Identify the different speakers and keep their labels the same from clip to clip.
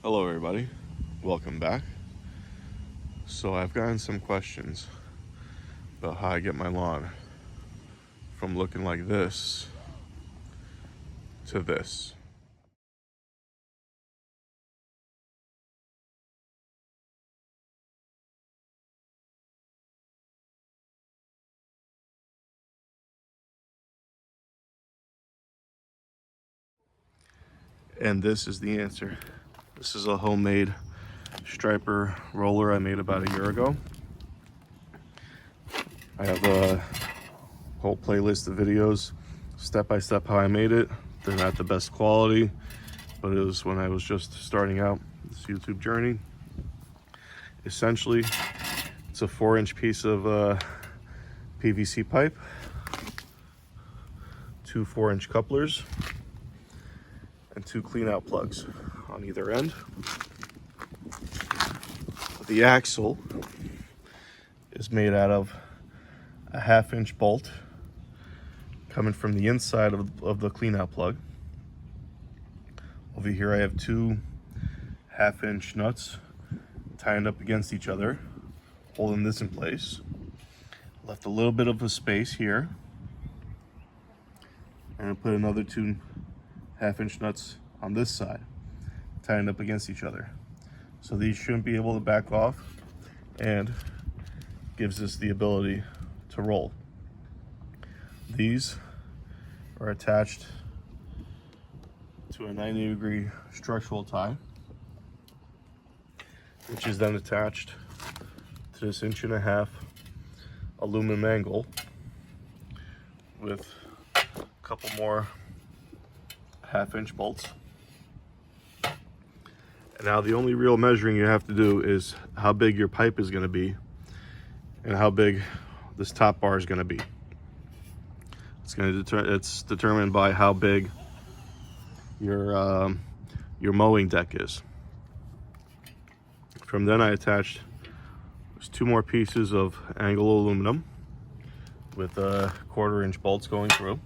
Speaker 1: Hello everybody, welcome back. So I've gotten some questions about how I get my lawn from looking like this to this. And this is the answer. This is a homemade striper roller I made about a year ago. I have a whole playlist of videos, step by step how I made it. They're not the best quality, but it was when I was just starting out this YouTube journey. Essentially, it's a 4-inch piece of PVC pipe, two 4-inch couplers, and two clean out plugs on either end. The axle is made out of a 1/2-inch bolt coming from the inside of the clean out plug. Over here I have two 1/2-inch nuts tying up against each other, holding this in place. Left a little bit of a space here, and I put another two 1/2-inch nuts on this side, tying up against each other. So these shouldn't be able to back off, and gives us the ability to roll. These are attached to a 90-degree structural tie, which is then attached to this 1.5-inch aluminum angle with a couple more 1/2-inch bolts. And now the only real measuring you have to do is how big your pipe is going to be and how big this top bar is going to be. It's determined by how big your mowing deck is. From then I attached two more pieces of angle aluminum with 1/4-inch bolts going through,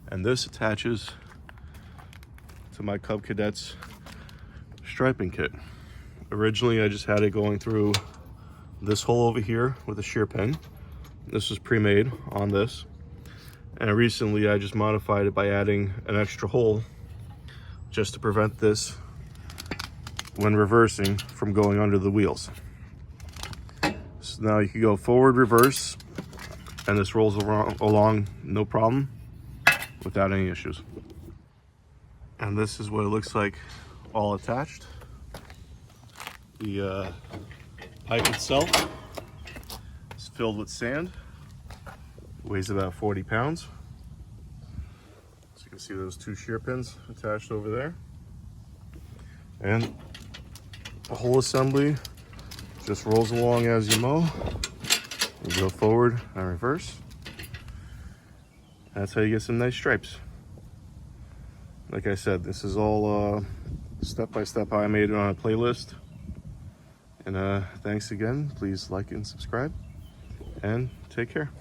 Speaker 1: and this attaches to my Cub Cadets striping kit. Originally I just had it going through this hole over here with a shear pin. This was pre-made on this, and recently I just modified it by adding an extra hole just to prevent this, when reversing, from going under the wheels. So now you can go forward, reverse, and this rolls along no problem without any issues. And this is what it looks like all attached. The pipe itself is filled with sand. It weighs about 40 pounds. So you can see those two shear pins attached over there. And the whole assembly just rolls along as you mow. You go forward and reverse. That's how you get some nice stripes. Like I said, this is all step by step how I made it on a playlist. And thanks again. Please like and subscribe, and take care.